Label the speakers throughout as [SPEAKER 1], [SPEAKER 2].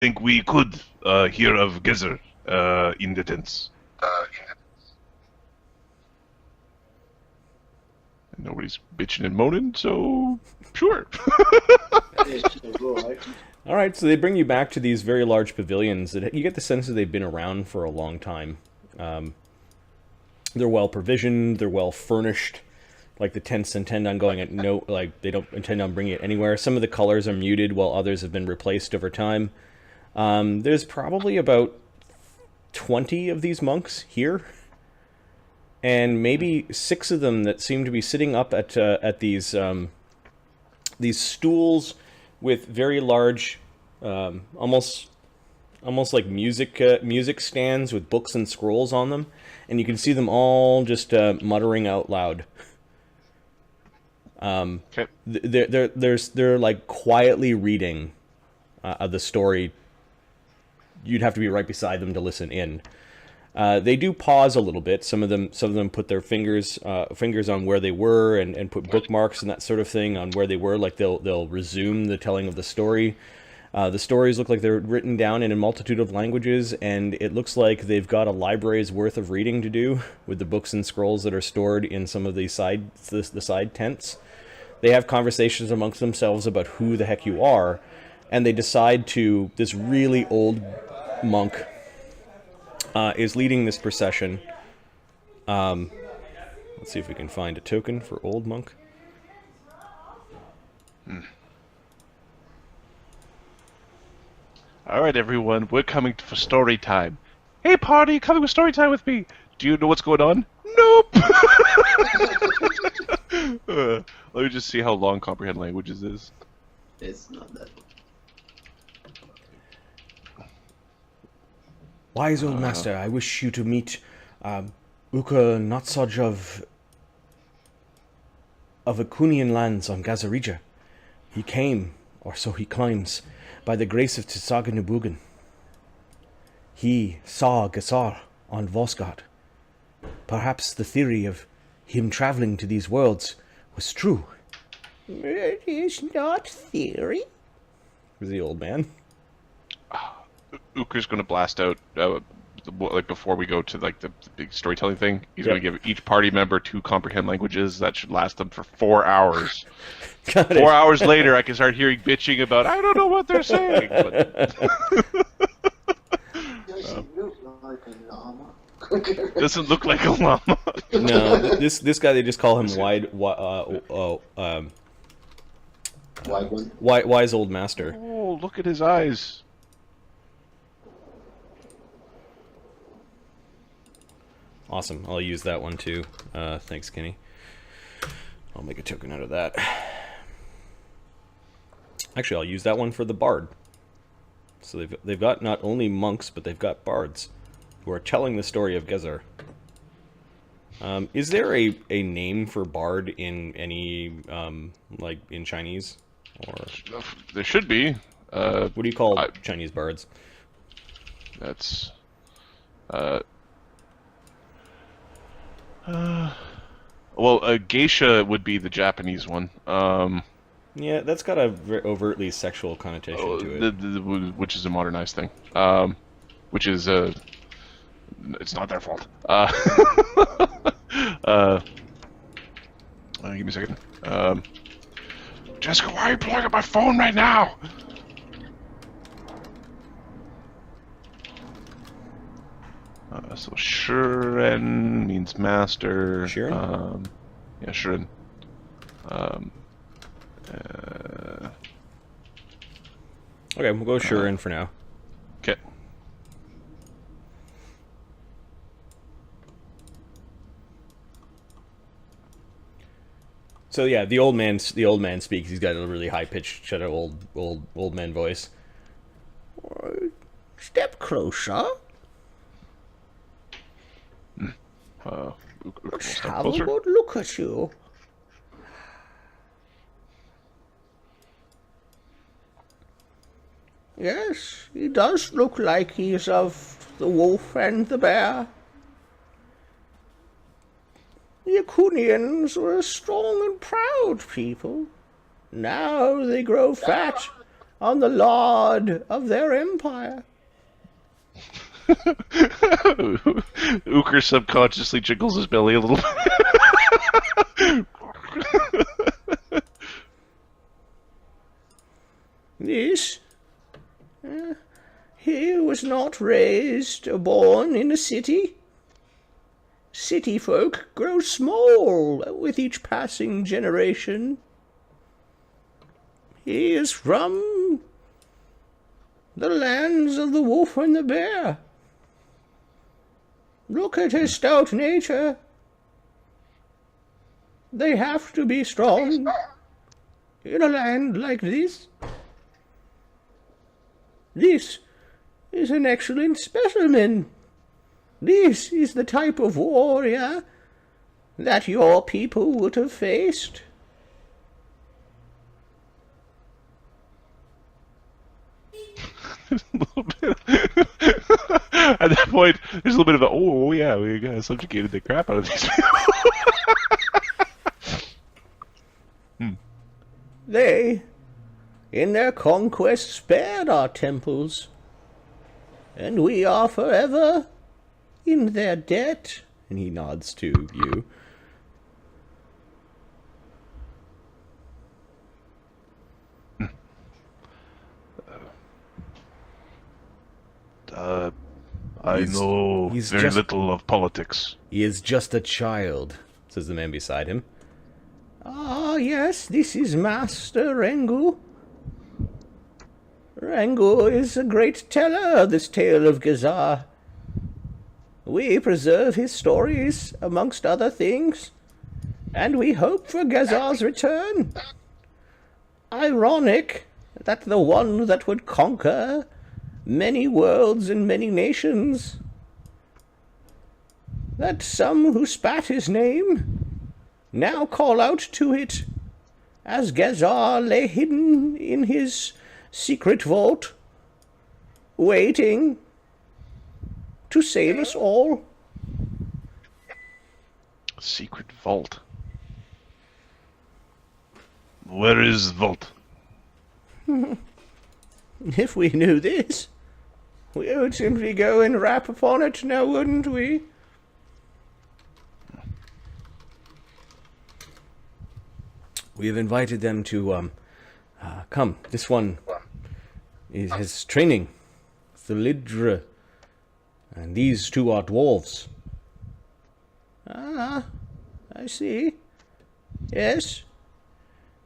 [SPEAKER 1] think we could hear of Gezer in the tents. Nobody's bitching and moaning, so sure.
[SPEAKER 2] All right, so they bring you back to these very large pavilions. That you get the sense that they've been around for a long time. They're well provisioned. They're well furnished. Like the tents intend on going at no, like they don't intend on bringing it anywhere. Some of the colors are muted, while others have been replaced over time. There's probably about 20 of these monks here, and maybe 6 of them that seem to be sitting up at these stools with very large, almost like music stands with books and scrolls on them, and you can see them all just muttering out loud.
[SPEAKER 1] Okay.
[SPEAKER 2] They're like quietly reading the story. You'd have to be right beside them to listen in. They do pause a little bit. Some of them put their fingers on where they were and put bookmarks and that sort of thing on where they were. Like they'll resume the telling of the story. The stories look like they're written down in a multitude of languages, and it looks like they've got a library's worth of reading to do with the books and scrolls that are stored in some of the side tents. They have conversations amongst themselves about who the heck you are, and they decide to. This really old monk is leading this procession. Let's see if we can find a token for old monk.
[SPEAKER 1] All right, everyone, we're coming for story time. Hey, party, coming with story time with me. Do you know what's going on? Nope. Let me just see how long comprehend languages is.
[SPEAKER 3] It's not that.
[SPEAKER 2] Wise old master, I wish you to meet Ukher Notsoj of Akunian lands on Gazareeja. He came, or so he claims, by the grace of Tsaga. He saw Gesar on Vosgard. Perhaps the theory of him traveling to these worlds was true.
[SPEAKER 4] It is not theory.
[SPEAKER 2] Was the old man?
[SPEAKER 1] Ukher's gonna blast out like before we go to like the big storytelling thing. He's
[SPEAKER 2] Yep.
[SPEAKER 1] gonna give each party member 2 comprehend languages. That should last them for 4 hours.
[SPEAKER 2] Got
[SPEAKER 1] 4 hours later, I can start hearing bitching about I don't know what they're saying. But
[SPEAKER 3] Doesn't look like a llama.
[SPEAKER 1] doesn't look like a llama.
[SPEAKER 2] No, this guy, they just call him
[SPEAKER 3] White one.
[SPEAKER 2] wise old master.
[SPEAKER 1] Oh, look at his eyes.
[SPEAKER 2] Awesome. I'll use that one too. Thanks, Kenny. I'll make a token out of that. Actually, I'll use that one for the bard. So they've got not only monks, but they've got bards who are telling the story of Gezer. Is there a name for bard in any like in Chinese, or
[SPEAKER 1] There should be.
[SPEAKER 2] what do you call Chinese bards?
[SPEAKER 1] That's well, geisha would be the Japanese one.
[SPEAKER 2] Yeah, that's got a very overtly sexual connotation to it.
[SPEAKER 1] Which is a modernized thing. Which is it's not their fault. Give me a second. Jessica, why are you blowing up my phone right now? So Shuren means master.
[SPEAKER 2] Shuren?
[SPEAKER 1] Yeah, Shuren.
[SPEAKER 2] Okay, we'll go Shuren for now.
[SPEAKER 1] Okay.
[SPEAKER 2] So yeah, the old man speaks. He's got a really high pitched, sort of old man voice.
[SPEAKER 4] Step closer.
[SPEAKER 1] Ukher will
[SPEAKER 4] Let's
[SPEAKER 1] step
[SPEAKER 4] have a
[SPEAKER 1] closer.
[SPEAKER 4] good look at you. Yes, he does look like he's of the wolf and the bear. The Akunians were a strong and proud people. Now they grow fat on the lord of their empire.
[SPEAKER 1] Ukher subconsciously jiggles his belly a little bit.
[SPEAKER 4] This? He was not raised or born in a city. City folk grow small with each passing generation. He is from the lands of the wolf and the bear. Look at his stout nature. They have to be strong in a land like this. This is an excellent specimen. This is the type of warrior that your people would have faced.
[SPEAKER 1] A little bit. At that point, there's a little bit of a, oh yeah, we subjugated the crap out of these people.
[SPEAKER 4] They, in their conquest, spared our temples, and we are forever in their debt.
[SPEAKER 2] And he nods to you.
[SPEAKER 1] I know
[SPEAKER 2] he's
[SPEAKER 1] very
[SPEAKER 2] just-
[SPEAKER 1] little of politics.
[SPEAKER 2] He is just a child, says the man beside him.
[SPEAKER 4] Ah, yes, this is Master Rangu. Rangu is a great teller of this tale of Gazar. We preserve his stories, amongst other things, and we hope for Gazar's return. Ironic that the one that would conquer many worlds and many nations, that some who spat his name now call out to it, as Gazar lay hidden in his secret vault, waiting to save us all.
[SPEAKER 1] Secret vault. Where is vault?
[SPEAKER 4] If we knew this, we would simply go and rap upon it now, wouldn't we?
[SPEAKER 2] We have invited them to come. This one is his training. The Lidra. And these two are dwarves.
[SPEAKER 4] Ah, I see. Yes,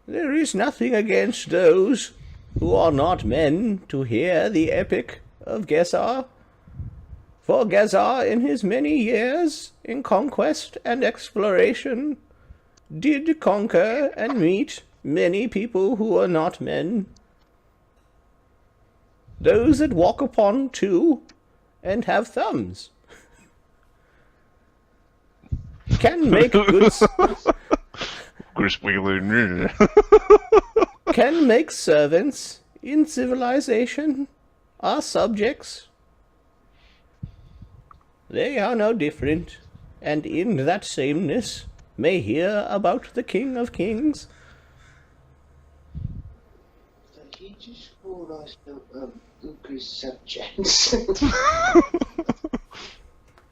[SPEAKER 4] there is nothing against those who are not men to hear the epic of Gesar. For Gesar, in his many years in conquest and exploration, did conquer and meet many people who are not men. Those that walk upon two and have thumbs can make good can make servants in civilization our subjects. They are no different, and in that sameness may hear about the King of Kings.
[SPEAKER 3] So he just called us Ukher's subjects.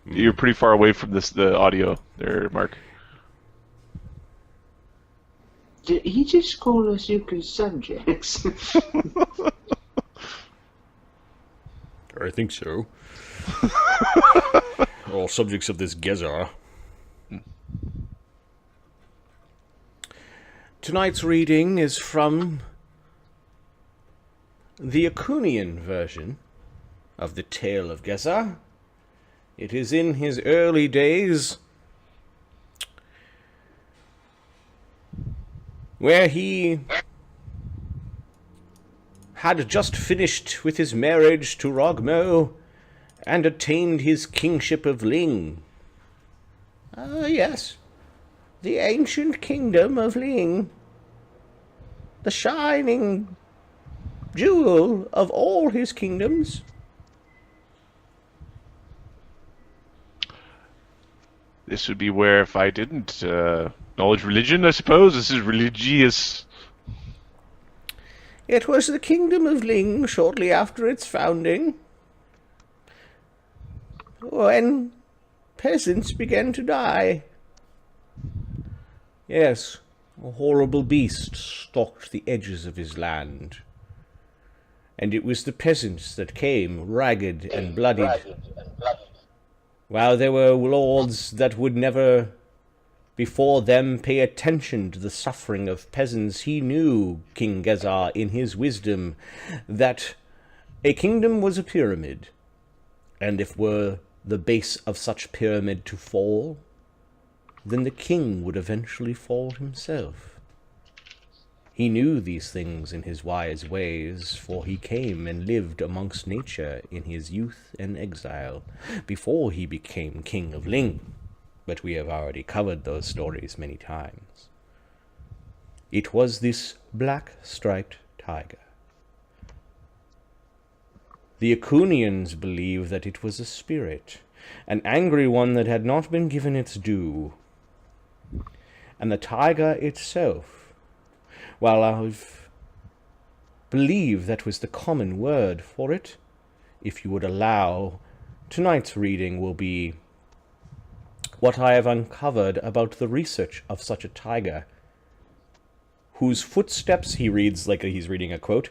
[SPEAKER 1] You're pretty far away from the audio there, Mark.
[SPEAKER 3] Did he just call us Ukher's subjects?
[SPEAKER 2] I think so. All subjects of this Gezar. Tonight's reading is from the Akunian version of the Tale of Gezar. It is in his early days, where he had just finished with his marriage to Rogmo and attained his kingship of Ling.
[SPEAKER 4] Ah, yes, the ancient kingdom of Ling, the shining jewel of all his kingdoms.
[SPEAKER 1] This would be where if I didn't acknowledge religion, I suppose. This is religious.
[SPEAKER 4] It was the kingdom of Ling shortly after its founding, when peasants began to die. Yes, a horrible beast stalked the edges of his land, and it was the peasants that came ragged and bloodied, while there were lords that would never before them pay attention to the suffering of peasants. He knew, King Gezar, in his wisdom, that a kingdom was a pyramid, and if were the base of such pyramid to fall, then the king would eventually fall himself. He knew these things in his wise ways, for he came and lived amongst nature in his youth and exile, before he became king of Ling. But we have already covered those stories many times. It was this black-striped tiger. The Akunians believe that it was a spirit, an angry one that had not been given its due. And the tiger itself, while I believe that was the common word for it, if you would allow, tonight's reading will be what I have uncovered about the research of such a tiger, whose footsteps, he reads like he's reading a quote,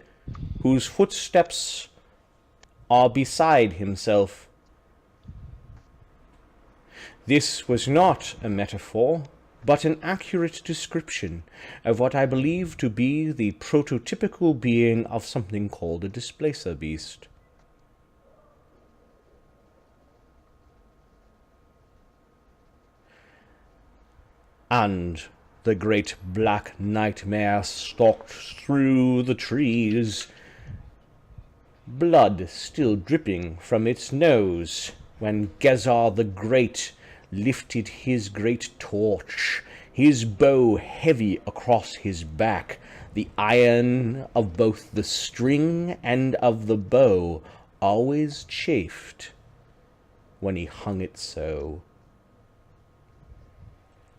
[SPEAKER 4] whose footsteps are beside himself. This was not a metaphor, but an accurate description of what I believe to be the prototypical being of something called a displacer beast. And the great black nightmare stalked through the trees, blood still dripping from its nose, when Gezar the Great lifted his great torch, his bow heavy across his back, the iron of both the string and of the bow always chafed when he hung it so.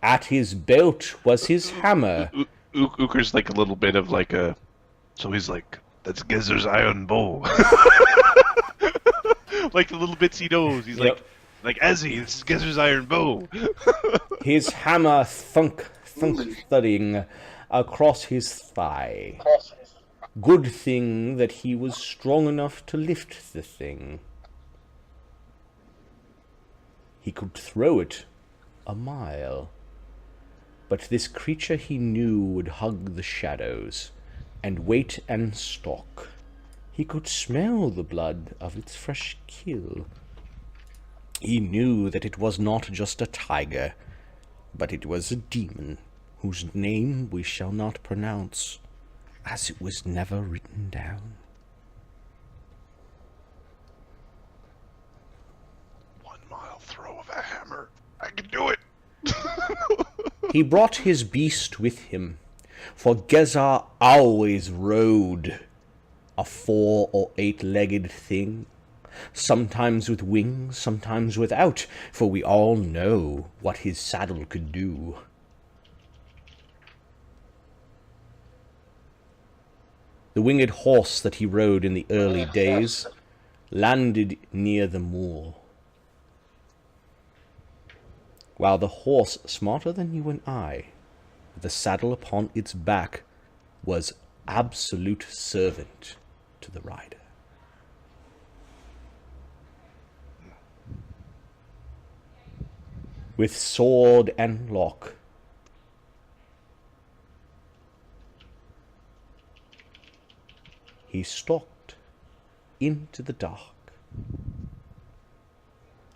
[SPEAKER 4] At his belt was his hammer.
[SPEAKER 1] Ukher's like a little bit of like a... So he's like, that's Gezer's iron bow. Like the little bits he knows. He's
[SPEAKER 2] Yep.
[SPEAKER 1] like Ezzy, this is Gezer's iron bow.
[SPEAKER 2] His hammer thudding across his thigh. Good thing that he was strong enough to lift the thing. He could throw it a mile. But this creature he knew would hug the shadows, and wait and stalk. He could smell the blood of its fresh kill. He knew that it was not just a tiger, but it was a demon, whose name we shall not pronounce, as it was never written down.
[SPEAKER 1] 1 mile throw of a hammer. I can do it.
[SPEAKER 2] He brought his beast with him, for Gezar always rode a 4 or 8-legged thing, sometimes with wings, sometimes without, for we all know what his saddle could do. The winged horse that he rode in the early days landed near the moor, while the horse, smarter than you and I, with the saddle upon its back, was absolute servant to the rider. With sword and lock, he stalked into the dark,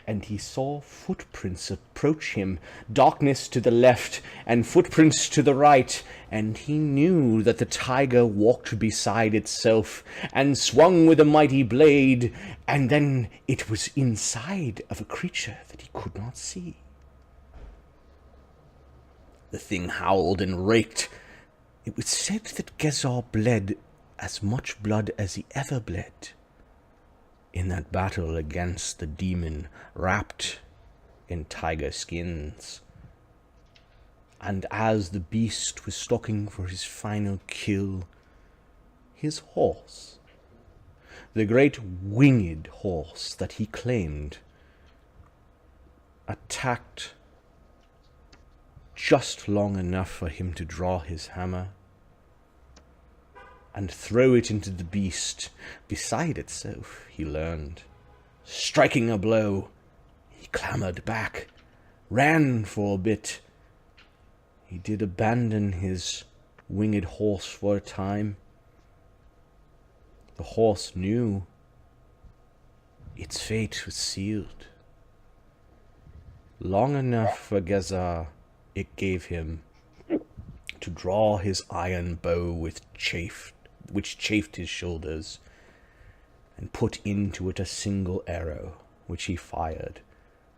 [SPEAKER 2] and he saw footprints approach him, darkness to the left and footprints to the right, and he knew that the tiger walked beside itself and swung with a mighty blade, and then it was inside of a creature that he could not see. The thing howled and raked. It was said that Gezar bled as much blood as he ever bled in that battle against the demon wrapped in tiger skins. And as the beast was stalking for his final kill, his horse. The great winged horse that he claimed attacked just long enough for him to draw his hammer and throw it into the beast beside itself, he learned. Striking a blow, he clambered back, ran for a bit. He did abandon his winged horse for a time. The horse knew its fate was sealed. Long enough for Gezar it gave him to draw his iron bow which chafed his shoulders, and put into it a single arrow, which he fired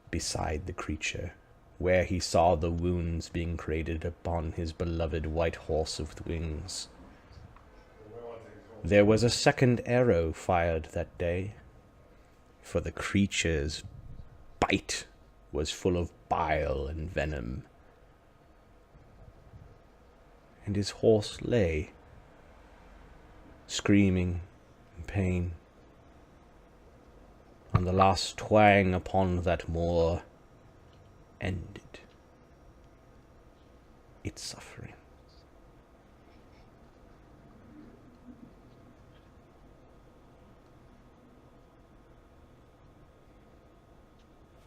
[SPEAKER 2] beside the creature, where he saw the wounds being created upon his beloved white horse with wings. There was a second arrow fired that day, for the creature's bite was full of bile and venom, and his horse lay, screaming in pain. And the last twang upon that moor ended its suffering.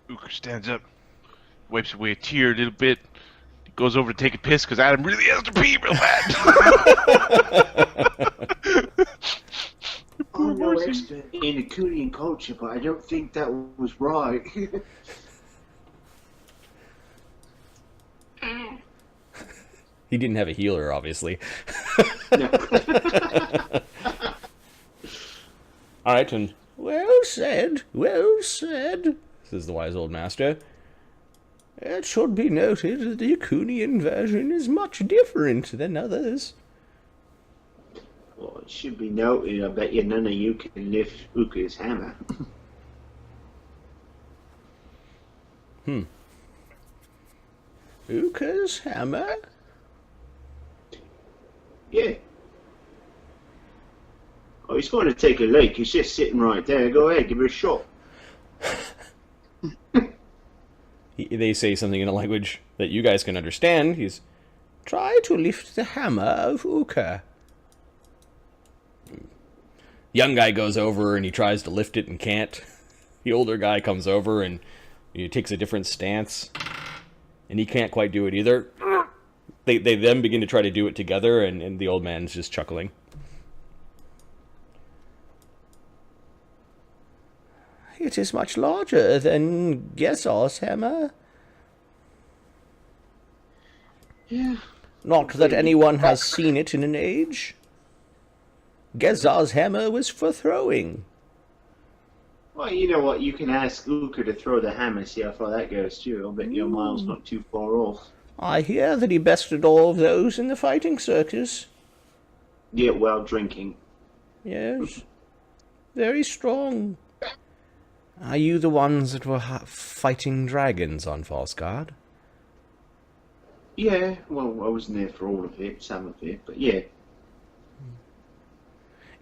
[SPEAKER 1] Ukher stands up, wipes away a tear a little bit, goes over to take a piss because Adam really has to pee real bad.
[SPEAKER 3] I'm no expert in Akunian culture, but I don't think that was right.
[SPEAKER 2] He didn't have a healer, obviously. All right, and well said, says the wise old master. It should be noted that the Akunian version is much different than others.
[SPEAKER 3] Well, it should be noted, I bet you none of you can lift Ukher's hammer.
[SPEAKER 4] Ukher's hammer?
[SPEAKER 3] Yeah. Oh, he's going to take a leak. He's just sitting right there. Go ahead, give it a shot.
[SPEAKER 2] They say something in a language that you guys can understand. He's,
[SPEAKER 4] try to lift the hammer of Ukher.
[SPEAKER 2] young guy goes over and he tries to lift it and can't. The older guy comes over and he takes a different stance, and he can't quite do it either. They then begin to try to do it together, and the old man's just chuckling.
[SPEAKER 4] It is much larger than Gezar's hammer.
[SPEAKER 3] Yeah.
[SPEAKER 4] Not that anyone has seen it in an age. Gezar's hammer was for throwing.
[SPEAKER 3] Well, you know what? You can ask Ukher to throw the hammer, see how far that goes, too. I'll bet your mile's not too far off.
[SPEAKER 4] I hear that he bested all of those in the fighting circus.
[SPEAKER 3] Yeah, while drinking.
[SPEAKER 4] Yes. Very strong.
[SPEAKER 2] Are you the ones that were fighting dragons on Falsgard?
[SPEAKER 3] Yeah, well, I wasn't there for all of it, some of it, but yeah.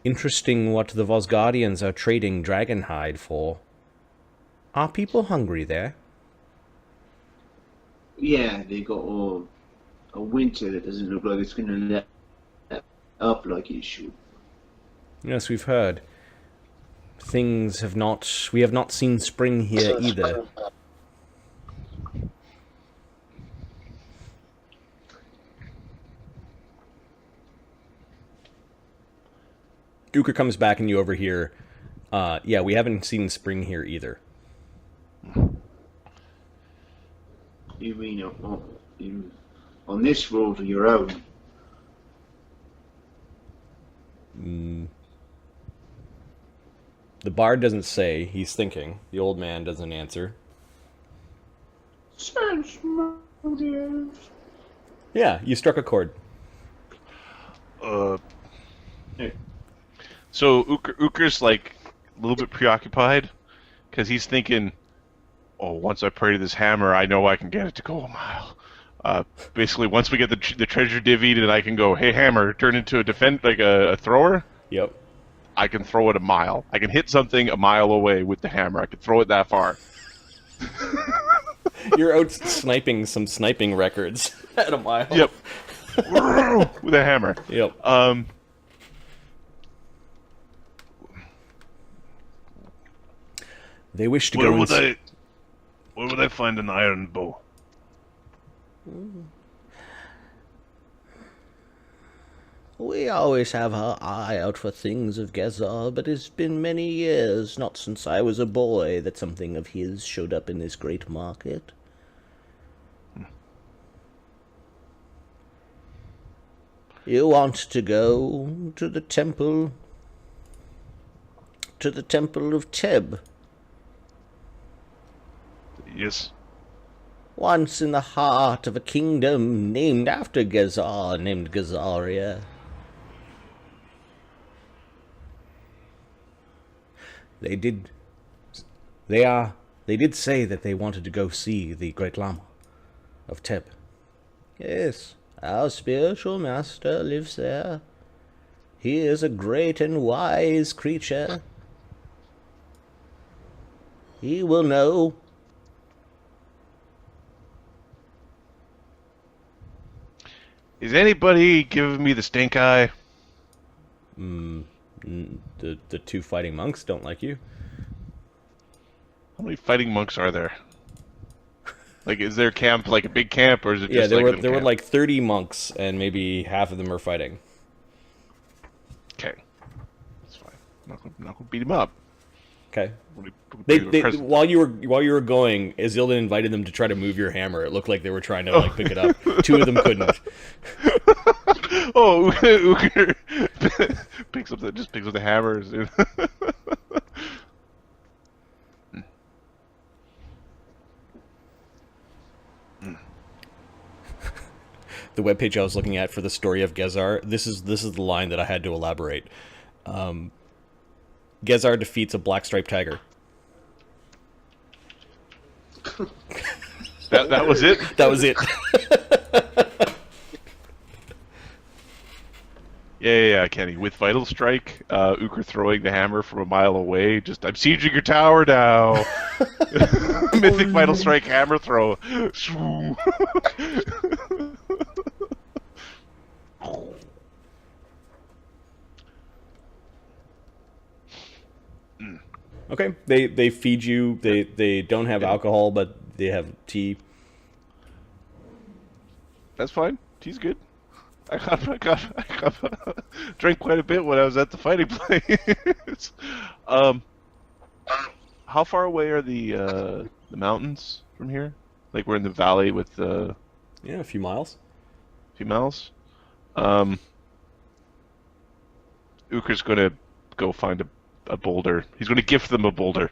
[SPEAKER 2] Interesting what the Vosgardians are trading dragonhide for. Are people hungry there?
[SPEAKER 3] Yeah, they got a winter that doesn't look like it's going to let up like it should.
[SPEAKER 2] Yes, we've heard. We have not seen spring here either. Ukher comes back and you overhear, yeah, we haven't seen spring here either.
[SPEAKER 3] You mean on this world of your own?
[SPEAKER 2] The bard doesn't say, he's thinking. The old man doesn't answer.
[SPEAKER 3] Sense motive.
[SPEAKER 2] Yeah, you struck a chord.
[SPEAKER 1] So Ukher's like a little bit preoccupied because he's thinking, "Oh, once I pray to this hammer, I know I can get it to go a mile." Basically, once we get the treasure divvied, and I can go, "Hey, hammer, turn into a a thrower."
[SPEAKER 2] Yep.
[SPEAKER 1] I can throw it a mile. I can hit something a mile away with the hammer. I can throw it that far.
[SPEAKER 2] You're out sniping some sniping records at a mile.
[SPEAKER 1] Yep. With a hammer.
[SPEAKER 2] Yep. They wish to
[SPEAKER 1] Where
[SPEAKER 2] go.
[SPEAKER 1] would I find an iron bow?
[SPEAKER 4] We always have our eye out for things of Gezar, but it's been many years, not since I was a boy, that something of his showed up in this great market. You want to go to the temple of Tebb,
[SPEAKER 1] Yes.
[SPEAKER 4] once in the heart of a kingdom named after Gezar, named Gesaria. They did say that they wanted to go see the great Lama of Tebb. Yes, our spiritual master lives there. He is a great and wise creature. He will know.
[SPEAKER 1] Is anybody giving me the stink eye?
[SPEAKER 2] The two fighting monks don't like you.
[SPEAKER 1] How many fighting monks are there? Like, is there camp, like a big camp, or is it just
[SPEAKER 2] Yeah, there
[SPEAKER 1] like
[SPEAKER 2] were like 30 monks, and maybe half of them are fighting.
[SPEAKER 1] Okay. That's fine. I'm not gonna beat him up.
[SPEAKER 2] Okay.
[SPEAKER 1] We'll
[SPEAKER 2] They,
[SPEAKER 1] do the present.
[SPEAKER 2] while you were going, Azildan invited them to try to move your hammer. It looked like they were trying to like pick it up. Two of them couldn't.
[SPEAKER 1] Oh, Ukher picks up the hammers. Dude.
[SPEAKER 2] The webpage I was looking at for the story of Gezar, this is the line that I had to elaborate. Gezar defeats a black striped tiger.
[SPEAKER 1] That was it.
[SPEAKER 2] That was it.
[SPEAKER 1] Yeah, Kenny. With Vital Strike, Ukher throwing the hammer from a mile away. Just, I'm sieging your tower now. Mythic Vital Strike hammer throw.
[SPEAKER 2] Okay, they feed you. They don't have alcohol, but they have tea.
[SPEAKER 1] That's fine. Tea's good. I drank quite a bit when I was at the fighting place. How far away are the mountains from here? Like, we're in the valley with the
[SPEAKER 2] Yeah, a few miles.
[SPEAKER 1] few miles. Ukher's gonna go find a boulder. He's gonna gift them a boulder.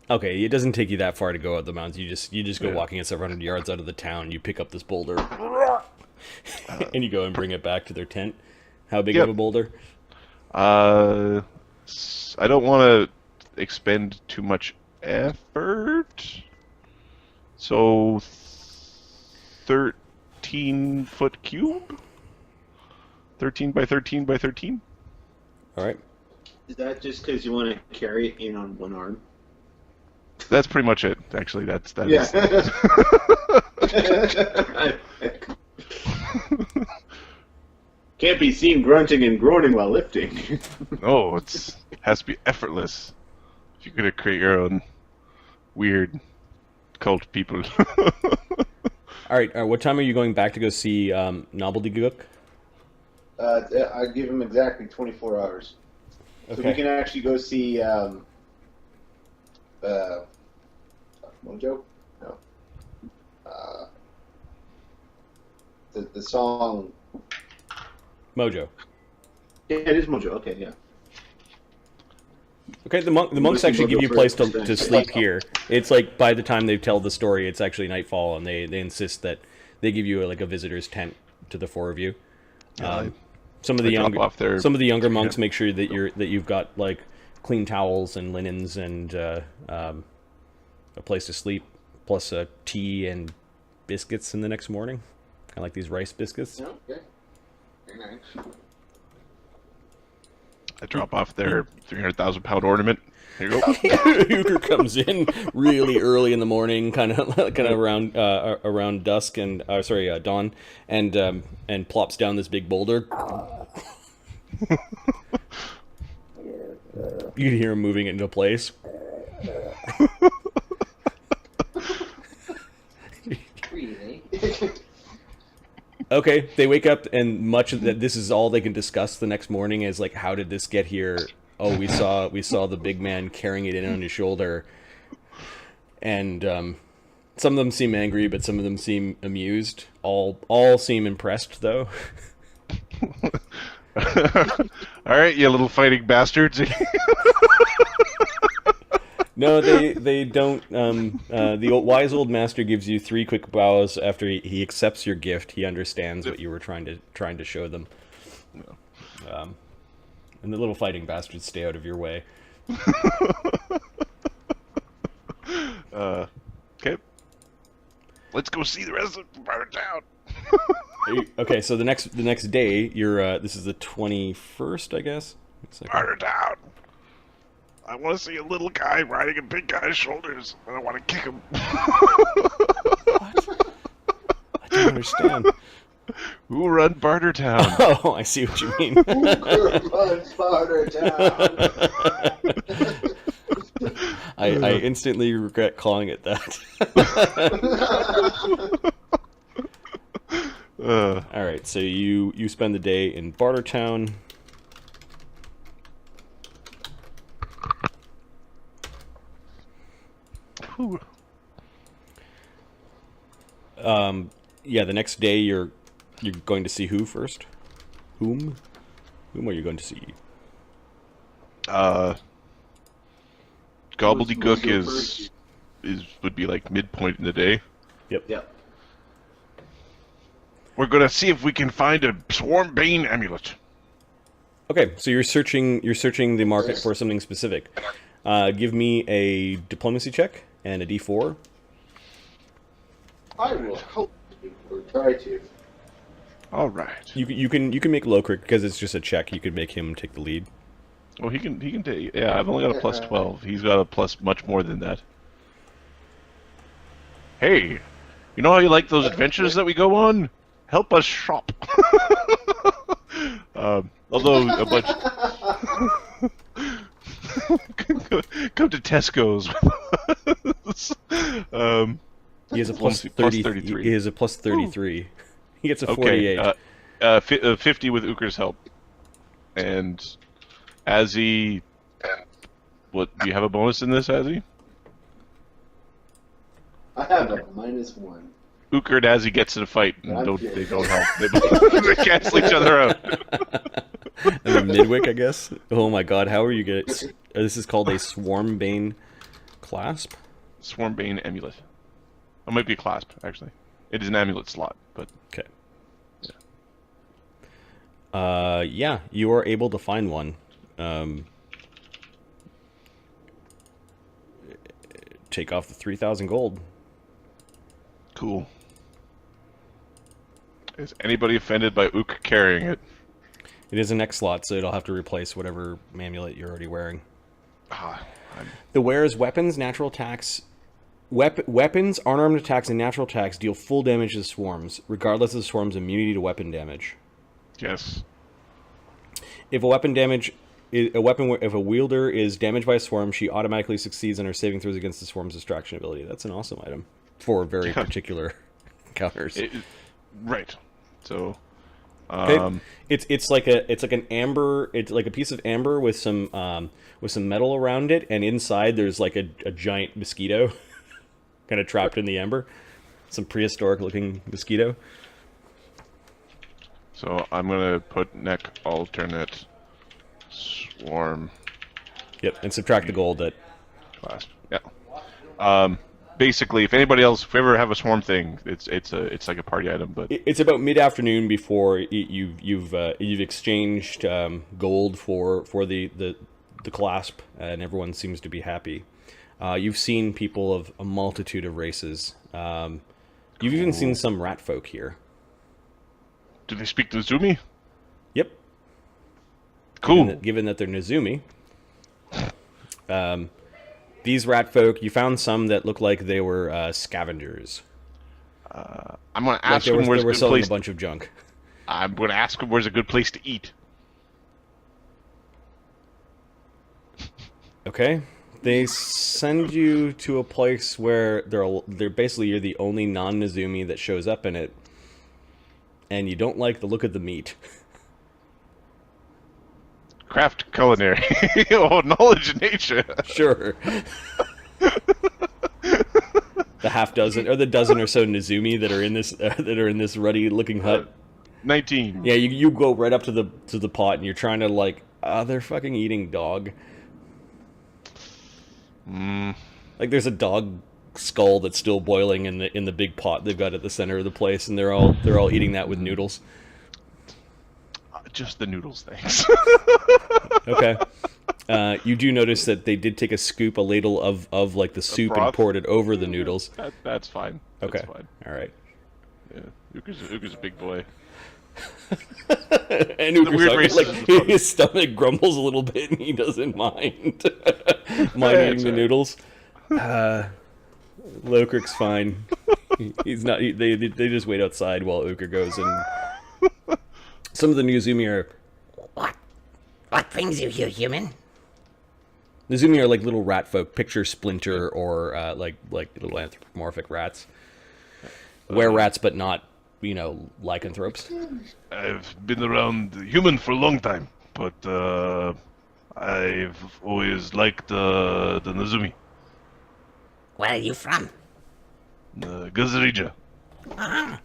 [SPEAKER 2] Okay, it doesn't take you that far to go up the mountains. You just go
[SPEAKER 1] Yeah.
[SPEAKER 2] walking at several hundred yards out of the town. You pick up this boulder, and you go and bring it back to their tent. How big
[SPEAKER 1] Yep.
[SPEAKER 2] of a boulder?
[SPEAKER 1] I don't want to expend too much effort. So, 13-foot cube? 13 by 13 by 13?
[SPEAKER 2] All right.
[SPEAKER 3] Is that just because you want to carry it in on one arm?
[SPEAKER 1] That's pretty much it, actually. That
[SPEAKER 3] Yeah.
[SPEAKER 1] is...
[SPEAKER 3] Can't be seen grunting and groaning while lifting.
[SPEAKER 1] No, has to be effortless. If you're gonna create your own weird cult people.
[SPEAKER 2] All right. What time are you going back to go see Nobbledygook?
[SPEAKER 3] I give him exactly 24 hours. So we
[SPEAKER 2] Okay.
[SPEAKER 3] can actually go see Mojo? No. The song.
[SPEAKER 2] Mojo.
[SPEAKER 3] Yeah, it is Mojo. Okay, yeah.
[SPEAKER 2] Okay, the monks actually give you a place to sleep here. It's like by the time they tell the story, it's actually nightfall, and they insist that they give you like a visitor's tent to the four of you. Some of the
[SPEAKER 1] drop off their-
[SPEAKER 2] younger monks make sure that you've got like clean towels and linens and a place to sleep, plus tea and biscuits in the next morning, kind of like these rice biscuits.
[SPEAKER 3] Okay. Very nice.
[SPEAKER 1] I drop off their 300,000-pound ornament. Here you go.
[SPEAKER 2] Ukher comes in really early in the morning, kind of around dusk and dawn, and plops down this big boulder. You can hear him moving it into place. Okay, they wake up, and much of that, this is all they can discuss the next morning is like, how did this get here? Oh, we saw the big man carrying it in on his shoulder, and some of them seem angry, but some of them seem amused. All seem impressed, though.
[SPEAKER 1] All right, you little fighting bastards.
[SPEAKER 2] No, they don't. The wise old master gives you 3 quick bows after he accepts your gift. He understands what you were trying to show them. And the little fighting bastards stay out of your way.
[SPEAKER 1] Okay, let's go see the rest of Bartertown.
[SPEAKER 2] Okay, so the next day, you're this is the 21st, I guess.
[SPEAKER 1] Bartertown. I want to see a little guy riding a big guy's shoulders, and I want to kick him.
[SPEAKER 2] What? I don't understand.
[SPEAKER 1] Who run Bartertown?
[SPEAKER 2] Oh, I see what you mean.
[SPEAKER 3] Ukher runs Bartertown.
[SPEAKER 2] I instantly regret calling it that. All right, so you spend the day in Bartertown. Yeah, the next day you're going to see who first? Whom are you going to see?
[SPEAKER 1] Gobbledygook would be like midpoint in the day.
[SPEAKER 2] Yep.
[SPEAKER 1] We're gonna see if we can find a Swarmbane amulet.
[SPEAKER 2] Okay, so you're searching the market for something specific. Give me a diplomacy check and a D4.
[SPEAKER 3] I will help you, or try to.
[SPEAKER 1] All right.
[SPEAKER 2] You can make Lokrik because it's just a check. You could make him take the lead.
[SPEAKER 1] Well, he can take. Yeah, I've only got a plus 12. He's got a plus much more than that. Hey, you know how you like those adventures that we go on? Help us shop. Although a bunch. Come to Tesco's.
[SPEAKER 2] He has a plus 33. He has a plus 33. He gets a 48.
[SPEAKER 1] Okay, 50 with Ukher's help. And Azzy, what do you have a bonus in this, Azzy?
[SPEAKER 3] I have a -1.
[SPEAKER 1] Ukher and Azzy gets in a fight, and they don't help. They cancel each other out.
[SPEAKER 2] And a Midwick, I guess. Oh my God, how are you getting? This is called a Swarmbane clasp.
[SPEAKER 1] Swarmbane amulet. It might be a clasp, actually. It is an amulet slot, but
[SPEAKER 2] okay. Yeah, you are able to find one. Take off the 3,000 gold.
[SPEAKER 1] Cool. Is anybody offended by Ukher carrying it?
[SPEAKER 2] It is an X slot, so it'll have to replace whatever amulet you're already wearing.
[SPEAKER 1] I'm
[SPEAKER 2] The wearer's weapons, natural attacks, weapons, unarmed attacks, and natural attacks deal full damage to swarms, regardless of the swarm's immunity to weapon damage.
[SPEAKER 1] Yes.
[SPEAKER 2] If if a wielder is damaged by a swarm, she automatically succeeds on her saving throws against the swarm's distraction ability. That's an awesome item for very particular encounters.
[SPEAKER 1] Right. So,
[SPEAKER 2] Okay. It's like an amber. It's like a piece of amber with some metal around it, and inside there's like a giant mosquito, kind of trapped in the amber. Some prehistoric looking mosquito.
[SPEAKER 1] So I'm gonna put neck alternate swarm.
[SPEAKER 2] Yep, and subtract the gold that.
[SPEAKER 1] Clasp. Yeah. Basically, if anybody else, if we ever have a swarm thing, it's like a party item. But
[SPEAKER 2] It's about mid-afternoon before you've exchanged gold for the clasp, and everyone seems to be happy. You've seen people of a multitude of races. You've even seen some rat folk here.
[SPEAKER 1] do they speak the Zumi?
[SPEAKER 2] Yep.
[SPEAKER 1] Cool.
[SPEAKER 2] Given that they're Nezumi. These rat folk, you found some that looked like they were scavengers.
[SPEAKER 1] I'm gonna
[SPEAKER 2] Like
[SPEAKER 1] ask
[SPEAKER 2] they
[SPEAKER 1] them where's a
[SPEAKER 2] were
[SPEAKER 1] good
[SPEAKER 2] selling
[SPEAKER 1] place.
[SPEAKER 2] a bunch of junk.
[SPEAKER 1] I'm gonna ask them where's a good place to eat.
[SPEAKER 2] Okay. They send you to a place where they're basically you're the only non-Nezumi that shows up in it, and you don't like the look of the meat.
[SPEAKER 1] Craft culinary. Oh, knowledge in nature.
[SPEAKER 2] Sure. The half dozen or the dozen or so Nezumi that are in this ruddy-looking hut.
[SPEAKER 1] 19.
[SPEAKER 2] Yeah, you go right up to the pot and you're trying to like, they're fucking eating dog. Like there's a dog skull that's still boiling in the big pot they've got at the center of the place, and they're all eating that with noodles.
[SPEAKER 1] Just the noodles, thanks.
[SPEAKER 2] Okay. You do notice that they did take a ladle of like the soup and
[SPEAKER 1] broth?
[SPEAKER 2] poured it over the noodles.
[SPEAKER 1] That's fine. That's
[SPEAKER 2] Okay.
[SPEAKER 1] fine.
[SPEAKER 2] All right.
[SPEAKER 1] Yeah. Ukher's a big boy.
[SPEAKER 2] And
[SPEAKER 1] weird
[SPEAKER 2] Ukher's like
[SPEAKER 1] racism.
[SPEAKER 2] his stomach grumbles a little bit, and he doesn't mind eating the noodles. Lokrik's fine. He's not. They just wait outside while Ukher goes, and some of the Nezumi are.
[SPEAKER 5] What brings you here, human?
[SPEAKER 2] Nezumi are like little rat folk. Picture Splinter or like little anthropomorphic rats. Were-rats, but not, lycanthropes.
[SPEAKER 1] I've been around human for a long time, but I've always liked the Nezumi.
[SPEAKER 5] Where are you from?
[SPEAKER 1] Gazareeja.
[SPEAKER 5] Ah,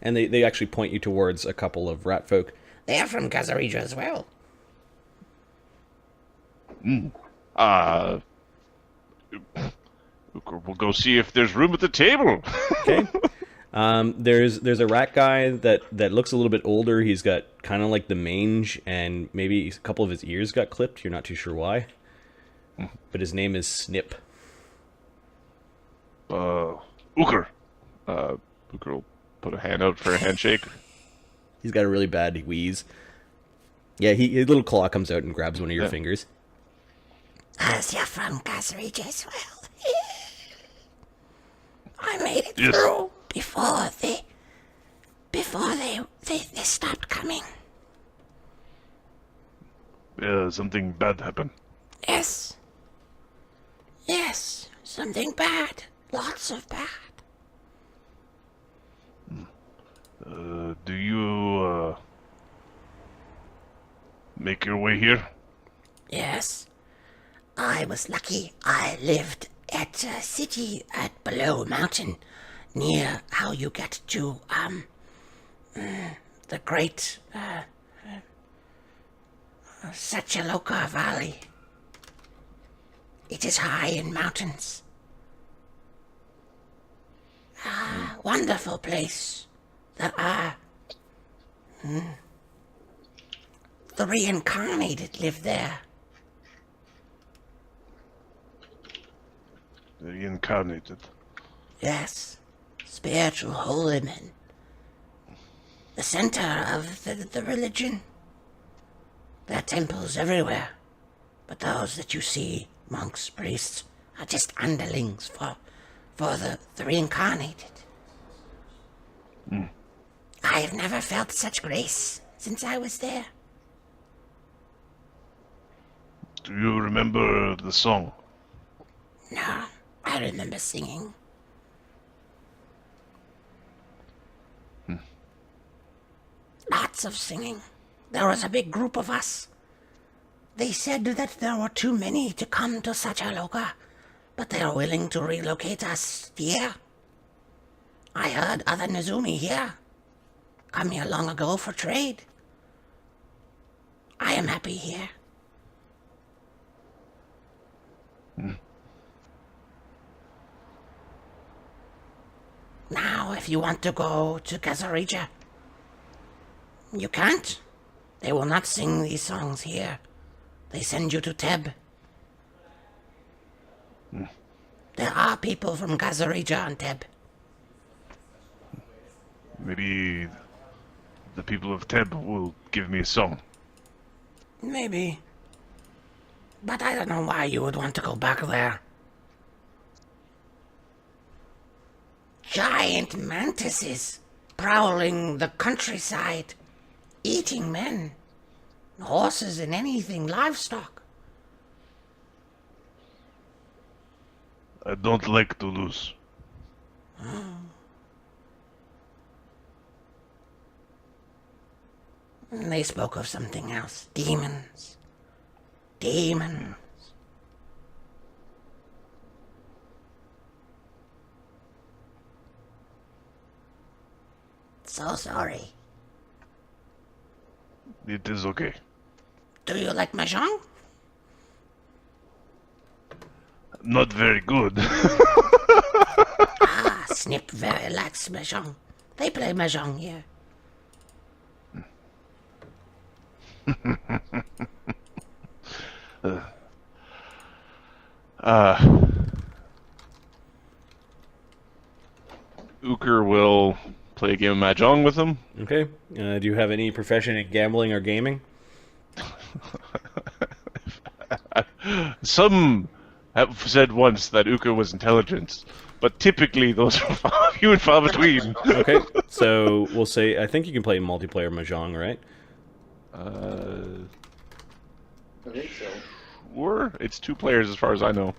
[SPEAKER 2] And they actually point you towards a couple of rat folk.
[SPEAKER 5] they're from Gazareeja as well.
[SPEAKER 1] Ukher, we'll go see if there's room at the table.
[SPEAKER 2] Okay. There's a rat guy that looks a little bit older. He's got kind of like the mange, and maybe a couple of his ears got clipped. You're not too sure why. But his name is Snip.
[SPEAKER 1] Ukher. Ukher will put a hand out for a handshake.
[SPEAKER 2] He's got a really bad wheeze. Yeah, his little claw comes out and grabs one of your fingers.
[SPEAKER 5] As you're from Gazareeja as well. I made it
[SPEAKER 1] Yes.
[SPEAKER 5] through before they stopped coming.
[SPEAKER 1] Something bad happened.
[SPEAKER 5] Yes. Yes, something bad. Lots of bad.
[SPEAKER 1] Do you make your way here?
[SPEAKER 5] Yes. I was lucky. I lived at a city at below a mountain, near how you get to the great Sachaloka Valley. It is high in mountains. Wonderful place. There are the reincarnated live there.
[SPEAKER 1] The reincarnated.
[SPEAKER 5] Yes, spiritual holy men. The center of the religion. There are temples everywhere, but those that you see, monks, priests, are just underlings for the reincarnated. I have never felt such grace since I was there.
[SPEAKER 1] Do you remember the song?
[SPEAKER 5] No, I remember singing. Lots of singing. There was a big group of us. They said that there were too many to come to Sachaloka, but they are willing to relocate us here. I heard other Nezumi here come here long ago for trade. I am happy here. Now, if you want to go to Gazareeja, you can't. They will not sing these songs here. They send you to Tebb. There are people from Gazareeja on Tebb.
[SPEAKER 1] Maybe the people of Tebb will give me a song.
[SPEAKER 5] Maybe. But I don't know why you would want to go back there. Giant mantises prowling the countryside, eating men, horses and anything livestock.
[SPEAKER 1] I don't like to lose.
[SPEAKER 5] And they spoke of something else. Demons. Demons. So sorry.
[SPEAKER 1] It is okay.
[SPEAKER 5] Do you like mahjong?
[SPEAKER 1] Not very good.
[SPEAKER 5] Ah, Snip very likes mahjong. They play mahjong here.
[SPEAKER 1] Ukher will play a game of mahjong with him.
[SPEAKER 2] Okay. Do you have any profession in gambling or gaming?
[SPEAKER 1] Some have said once that Ukher was intelligent, but typically those are few and far between.
[SPEAKER 2] Okay. So we'll say I think you can play multiplayer mahjong, right?
[SPEAKER 3] I think so.
[SPEAKER 1] Sure. It's 2 players as far as I know.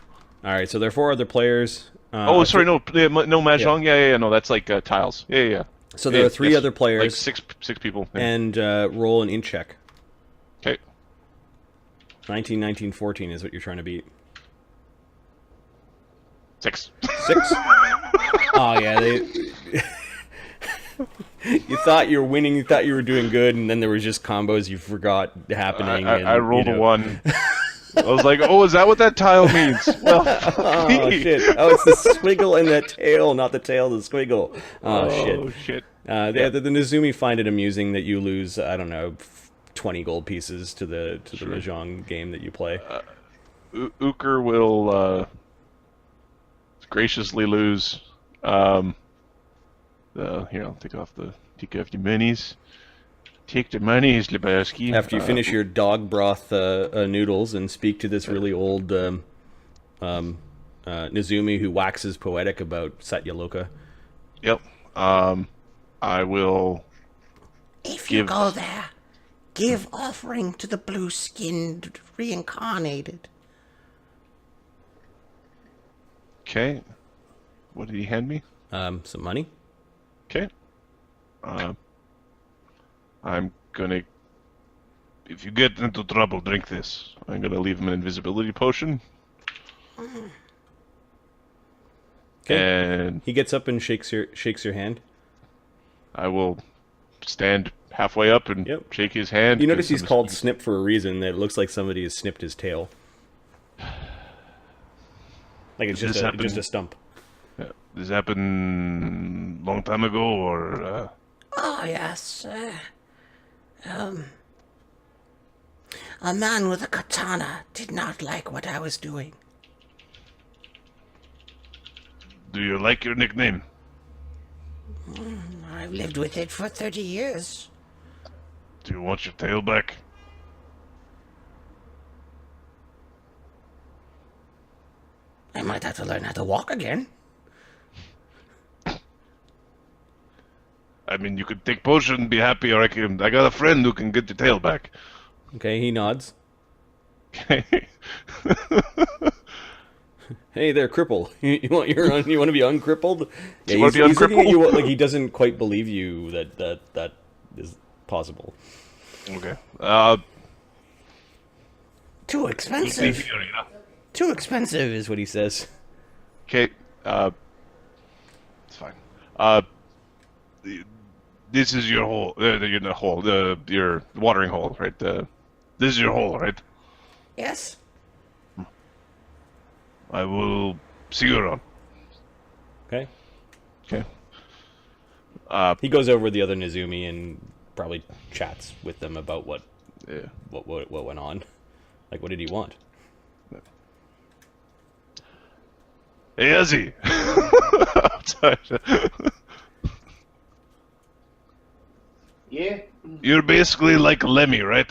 [SPEAKER 2] All right. So there are 4 other players.
[SPEAKER 1] Oh, sorry, no mahjong. Yeah, no, that's like tiles. Yeah.
[SPEAKER 2] So there are 3 other players.
[SPEAKER 1] Like six people. Yeah.
[SPEAKER 2] And roll an int check.
[SPEAKER 1] Okay.
[SPEAKER 2] 19, 19, 14 is what you're trying to beat.
[SPEAKER 1] 6.
[SPEAKER 2] 6? Oh, yeah. You thought you were winning, you thought you were doing good, and then there was just combos you forgot happening.
[SPEAKER 1] I rolled a 1. I was like, oh, is that what that tile means? Well,
[SPEAKER 2] oh, shit. Oh, it's the squiggle and the tail, not the tail, the squiggle. Oh, shit. The Nezumi find it amusing that you lose, I don't know, 20 gold pieces to the mahjong game that you play.
[SPEAKER 1] Ukher will graciously lose. Here, I'll take off the minis. Take the monies, Lebowski.
[SPEAKER 2] After you finish your dog broth noodles and speak to this really old Nezumi who waxes poetic about Satya Loka.
[SPEAKER 1] Yep. I will.
[SPEAKER 5] If you go there, give offering to the blue-skinned reincarnated.
[SPEAKER 1] Okay. What did he hand me?
[SPEAKER 2] Some money.
[SPEAKER 1] Okay. I'm gonna. If you get into trouble, drink this. I'm gonna leave him an invisibility potion.
[SPEAKER 2] Okay.
[SPEAKER 1] And
[SPEAKER 2] he gets up and shakes your hand.
[SPEAKER 1] I will stand halfway up and shake his hand.
[SPEAKER 2] You notice he's called Snip for a reason. That it looks like somebody has snipped his tail. Like it's just a stump.
[SPEAKER 1] Yeah. This happened long time ago, or?
[SPEAKER 5] Oh yes. A man with a katana did not like what I was doing.
[SPEAKER 1] Do you like your nickname?
[SPEAKER 5] I've lived with it for 30 years.
[SPEAKER 1] Do you want your tail back?
[SPEAKER 5] I might have to learn how to walk again.
[SPEAKER 1] I mean, you could take potion and be happy, or I got a friend who can get your tail back.
[SPEAKER 2] Okay, he nods.
[SPEAKER 1] Okay.
[SPEAKER 2] Hey there, cripple. You want to be uncrippled? Yeah,
[SPEAKER 1] you want to be
[SPEAKER 2] he's looking at
[SPEAKER 1] uncrippled?
[SPEAKER 2] you like he doesn't quite believe you that is possible.
[SPEAKER 1] Okay.
[SPEAKER 5] Too expensive.
[SPEAKER 1] Here, you know?
[SPEAKER 5] Too expensive.
[SPEAKER 2] Is what he says.
[SPEAKER 1] Okay. It's fine. This is your hole. Your watering hole, right? This is your hole, right?
[SPEAKER 5] Yes.
[SPEAKER 1] I will see you around.
[SPEAKER 2] Okay.
[SPEAKER 1] Okay.
[SPEAKER 2] He goes over the other Nezumi and probably chats with them about what went on. Like, what did he want?
[SPEAKER 1] Hey, Ezzy!
[SPEAKER 3] Yeah?
[SPEAKER 1] You're basically like Lemmy, right?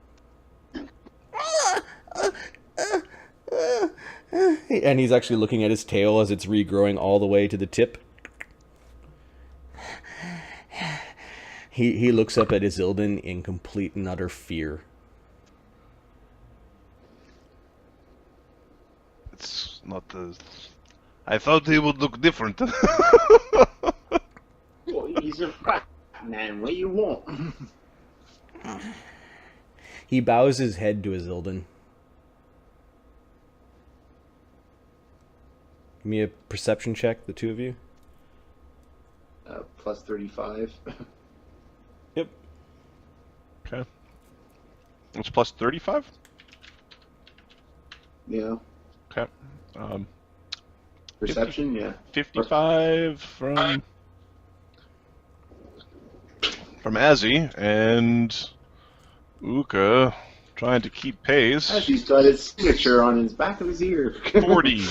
[SPEAKER 2] And he's actually looking at his tail as it's regrowing all the way to the tip. He looks up at Azildan in complete and utter fear.
[SPEAKER 1] It's not the... I thought he would look different.
[SPEAKER 3] Well, he's a fat man. What do you want?
[SPEAKER 2] He bows his head to Azildan. Give me a perception check, the two of you.
[SPEAKER 3] Plus 35.
[SPEAKER 2] Yep.
[SPEAKER 1] Okay. It's plus 35?
[SPEAKER 3] Yeah.
[SPEAKER 1] Okay.
[SPEAKER 3] Perception,
[SPEAKER 1] 50,
[SPEAKER 3] yeah.
[SPEAKER 1] 55 from Azzy, and Ukher trying to keep pace.
[SPEAKER 3] He's got his signature on his back of his ear.
[SPEAKER 1] 40.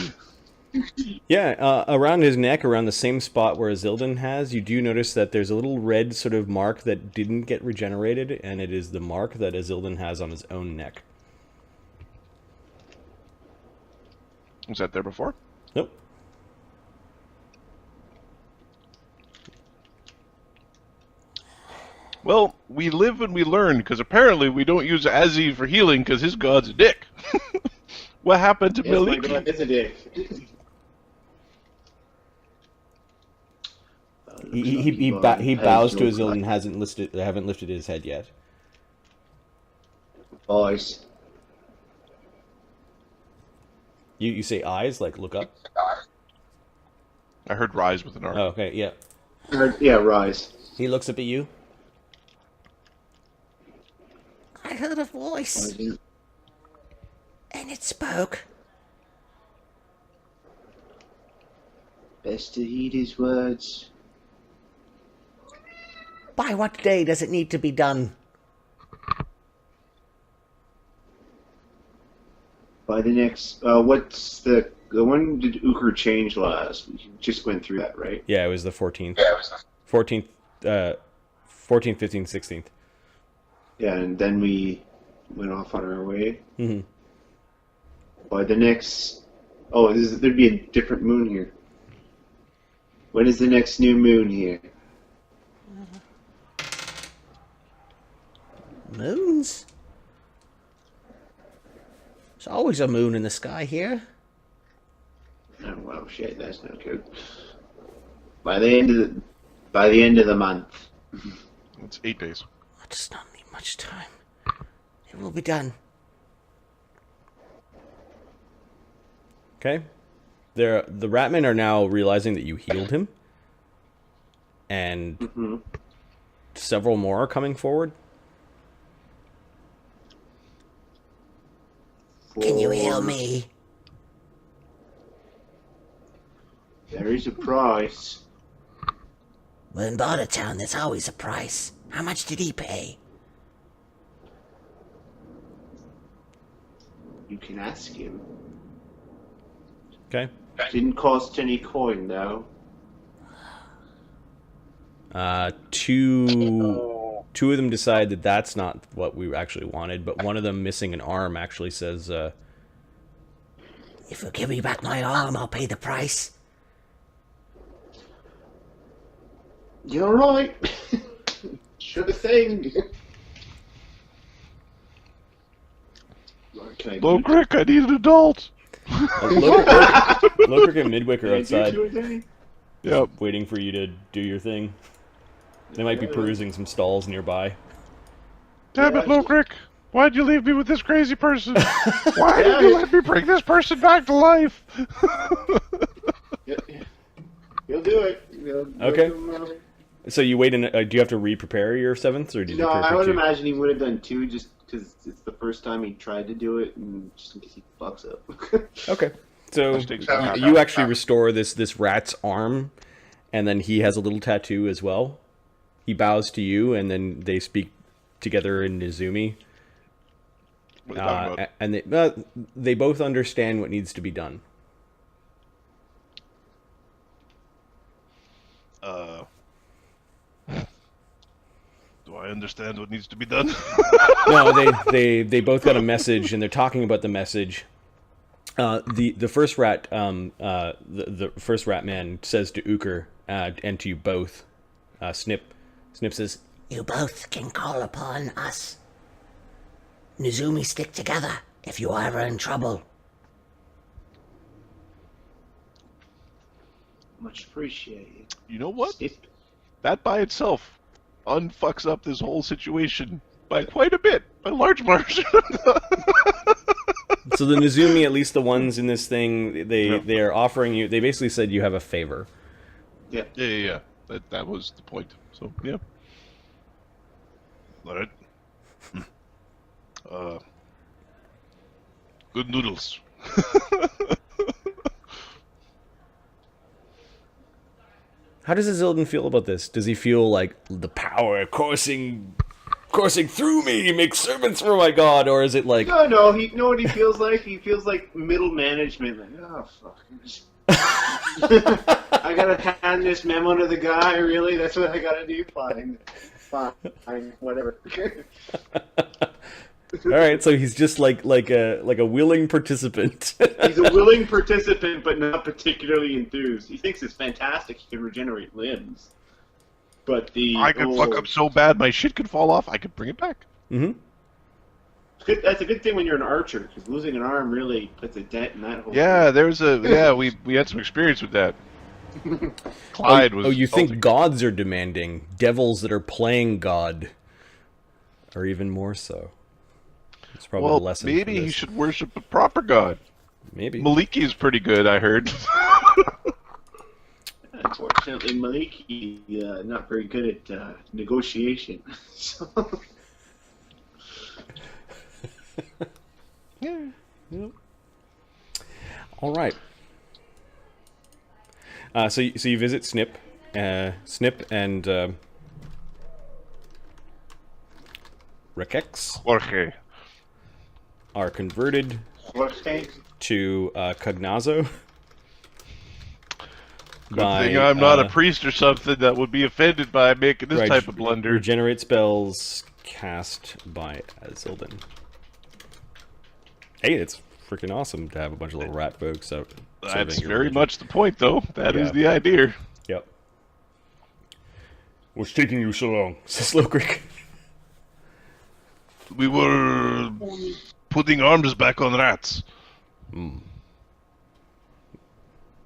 [SPEAKER 2] Yeah, around his neck, around the same spot where Azildan has, you do notice that there's a little red sort of mark that didn't get regenerated, and it is the mark that Azildan has on his own neck.
[SPEAKER 1] Was that there before?
[SPEAKER 2] Nope.
[SPEAKER 1] Well, we live and we learn, because apparently we don't use Azzy for healing because his god's a dick. What happened to
[SPEAKER 3] Yes, my
[SPEAKER 1] Miliki?
[SPEAKER 3] God, it's a dick.
[SPEAKER 2] He bows to Azildan and haven't lifted his head yet.
[SPEAKER 3] Boys.
[SPEAKER 2] You say eyes, like look up?
[SPEAKER 1] I heard rise with an R.
[SPEAKER 2] Oh, okay, yeah.
[SPEAKER 3] Yeah, rise.
[SPEAKER 2] He looks up at you.
[SPEAKER 5] I heard a voice, and it spoke.
[SPEAKER 3] Best to heed his words.
[SPEAKER 5] By what day does it need to be done?
[SPEAKER 3] By the next, what's the when did Ukher change last? We just went through that, right?
[SPEAKER 2] Yeah, it was the 14th. Yeah, it was the 14th, 14th, 15th, 16th.
[SPEAKER 3] Yeah, and then we went off on our way.
[SPEAKER 2] Mm-hmm.
[SPEAKER 3] By the next, there'd be a different moon here. When is the next new moon here?
[SPEAKER 5] Moons? There's always a moon in the sky here.
[SPEAKER 3] Oh well, shit, that's not good. By the end of the month.
[SPEAKER 1] It's 8 days.
[SPEAKER 5] I just not need much time. It will be done.
[SPEAKER 2] Okay. The Ratmen are now realizing that you healed him. And several more are coming forward.
[SPEAKER 5] Can you heal me?
[SPEAKER 3] There is a price.
[SPEAKER 5] Well, in Bartertown, there's always a price. How much did he pay?
[SPEAKER 3] You can ask him.
[SPEAKER 2] Okay.
[SPEAKER 3] Didn't cost any coin though.
[SPEAKER 2] Two of them decide that that's not what we actually wanted, but one of them, missing an arm, actually says,
[SPEAKER 5] If you give me back my arm, I'll pay the price.
[SPEAKER 3] You're right. Sure thing.
[SPEAKER 1] Lokrik, I need an adult.
[SPEAKER 2] Lokrik and Midwick are outside,
[SPEAKER 1] Yep.
[SPEAKER 2] waiting for you to do your thing. They might be perusing some stalls nearby.
[SPEAKER 1] Damn it, Lokrik. Why'd you leave me with this crazy person? Why did you let me bring this person back to life?
[SPEAKER 3] He'll do it.
[SPEAKER 2] Okay. So you wait, do you have to re-prepare your 7th, or did you
[SPEAKER 3] No,
[SPEAKER 2] prepare
[SPEAKER 3] I would
[SPEAKER 2] two?
[SPEAKER 3] imagine he would have done 2 just because it's the first time he tried to do it and just in case he fucks up.
[SPEAKER 2] Okay. So
[SPEAKER 1] Mistakes happen.
[SPEAKER 2] you actually restore this rat's arm, and then he has a little tattoo as well. He bows to you, and then they speak together in Nizumi.
[SPEAKER 1] What are you talking about?
[SPEAKER 2] And they both understand what needs to be done.
[SPEAKER 1] Do I understand what needs to be done?
[SPEAKER 2] No, they both got a message, and they're talking about the message. The first rat the first rat man says to Ukher and to you both, Snip says,
[SPEAKER 5] You both can call upon us. Nizumi, stick together if you are ever in trouble.
[SPEAKER 3] Much appreciated.
[SPEAKER 1] You know what?
[SPEAKER 3] Snip.
[SPEAKER 1] That by itself unfucks up this whole situation by quite a bit, by large margin.
[SPEAKER 2] so the Nizumi, at least the ones in this thing, they are offering you. They basically said you have a favor.
[SPEAKER 3] Yeah.
[SPEAKER 1] Yeah. That was the point. So yeah. All right. Good noodles.
[SPEAKER 2] How does Azildan feel about this? Does he feel like the power coursing through me makes servants for my god, or is it like
[SPEAKER 3] No. He know what he feels like. He feels like middle management. Like, oh fuck. I gotta hand this memo to the guy. Really? That's what I gotta do. Fine. Whatever.
[SPEAKER 2] all right? So he's just like a willing participant.
[SPEAKER 3] He's a willing participant, but not particularly enthused. He thinks it's fantastic. He can regenerate limbs, but
[SPEAKER 1] I could fuck up so bad my shit could fall off. I could bring it back.
[SPEAKER 2] Mm-hmm.
[SPEAKER 3] That's a good thing when you're an archer, because losing an arm really puts a dent in that whole.
[SPEAKER 1] Yeah, we had some experience with that. Clyde was.
[SPEAKER 2] Oh, you
[SPEAKER 1] salty.
[SPEAKER 2] think gods are demanding? Devils that are playing God are even more so. It's probably
[SPEAKER 1] Well,
[SPEAKER 2] the lesson.
[SPEAKER 1] maybe
[SPEAKER 2] from
[SPEAKER 1] he
[SPEAKER 2] this.
[SPEAKER 1] should worship a proper god.
[SPEAKER 2] Maybe.
[SPEAKER 1] Maliki is pretty good, I heard.
[SPEAKER 3] Unfortunately, Maliki not very good at negotiation. So.
[SPEAKER 1] Yeah.
[SPEAKER 2] All right. So you visit Snip, and Rekex
[SPEAKER 1] Jorge.
[SPEAKER 2] are converted
[SPEAKER 3] Jorge?
[SPEAKER 2] to Cognazo.
[SPEAKER 1] Good thing I'm not a priest or something that would be offended by making this type of blunder.
[SPEAKER 2] Regenerate spells cast by Azildan. Hey, it's freaking awesome to have a bunch of little rat folks out.
[SPEAKER 1] That's
[SPEAKER 2] serving your
[SPEAKER 1] very
[SPEAKER 2] religion.
[SPEAKER 1] much the point, though. That is
[SPEAKER 2] Yeah.
[SPEAKER 1] the idea.
[SPEAKER 2] Yep. What's taking you so long? Says Lokrik.
[SPEAKER 1] We were putting arms back on rats.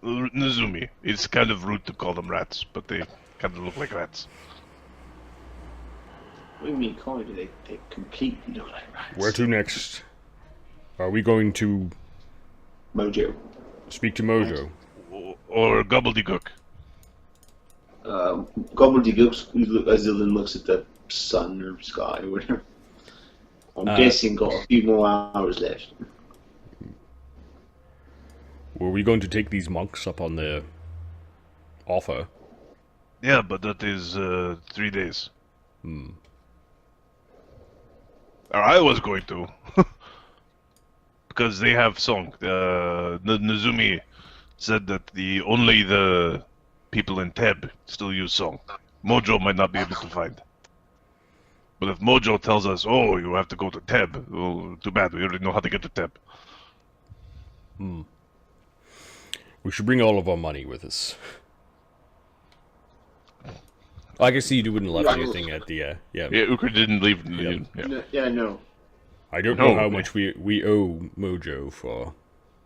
[SPEAKER 1] Nizumi. It's kind of rude to call them rats, but they kind of look like rats.
[SPEAKER 3] What do you mean, calling it? They completely look like rats.
[SPEAKER 2] Where to next? Are we going to
[SPEAKER 3] Mojo.
[SPEAKER 2] speak to Mojo?
[SPEAKER 1] Or gobbledygook.
[SPEAKER 3] Gobbledygook, Azildan looks at the sun or sky or whatever. I'm guessing got a few more hours left.
[SPEAKER 2] Were we going to take these monks up on their offer?
[SPEAKER 1] Yeah, but that is 3 days. Or I was going to. Because they have song. Nizumi said that only the people in Tebb still use song. Mojo might not be able to find. But if Mojo tells us, oh, you have to go to Tebb, well, too bad, we already know how to get to Tebb.
[SPEAKER 2] We should bring all of our money with us. I can see you wouldn't have left anything at the, yeah.
[SPEAKER 1] Yeah, Ukher didn't leave.
[SPEAKER 2] Yep.
[SPEAKER 1] Yeah.
[SPEAKER 3] No.
[SPEAKER 2] I don't know how much we owe Mojo for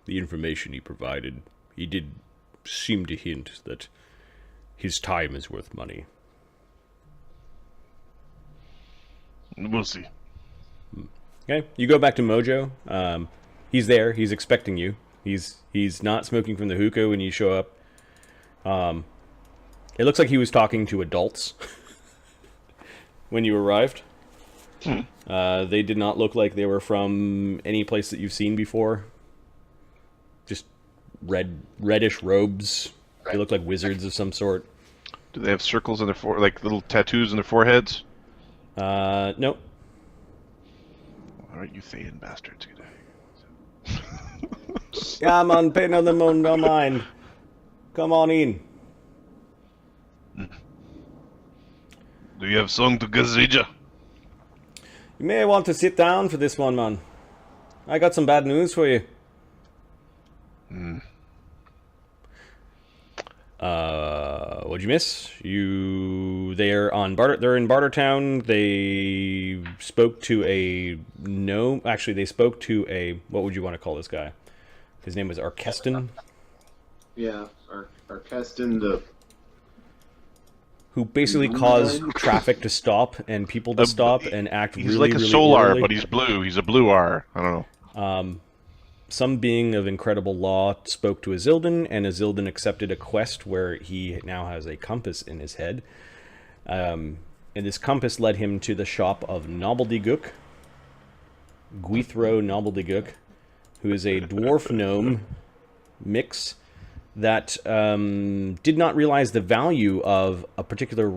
[SPEAKER 2] the information he provided. He did seem to hint that his time is worth money.
[SPEAKER 1] We'll see.
[SPEAKER 2] Okay, you go back to Mojo. He's there. He's expecting you. He's not smoking from the hookah when you show up. It looks like he was talking to adults when you arrived. They did not look like they were from any place that you've seen before. Just reddish robes. They look like wizards of some sort.
[SPEAKER 1] Do they have circles on their like little tattoos on their foreheads?
[SPEAKER 2] Nope.
[SPEAKER 1] Alright, you Thayan bastards.
[SPEAKER 2] Come on, pay no mind. Come on in.
[SPEAKER 1] Do you have song to Gazareeja?
[SPEAKER 2] You may want to sit down for this one, man. I got some bad news for you. What'd you miss? They're on they're in Bartertown. They spoke to a gnome. Actually, they spoke to a, what would you want to call this guy? His name was Arkeston.
[SPEAKER 3] Yeah, Arkeston, the...
[SPEAKER 2] Who basically caused traffic to stop and people to stop and act
[SPEAKER 1] he's
[SPEAKER 2] really,
[SPEAKER 1] like a
[SPEAKER 2] really
[SPEAKER 1] solar,
[SPEAKER 2] orderly.
[SPEAKER 1] but he's blue. He's a blue R. I don't know.
[SPEAKER 2] Some being of incredible law spoke to Azildan, and Azildan accepted a quest where he now has a compass in his head. And this compass led him to the shop of Nobbledigook, Gwithro Nobbledigook, who is a dwarf gnome mix that did not realize the value of a particular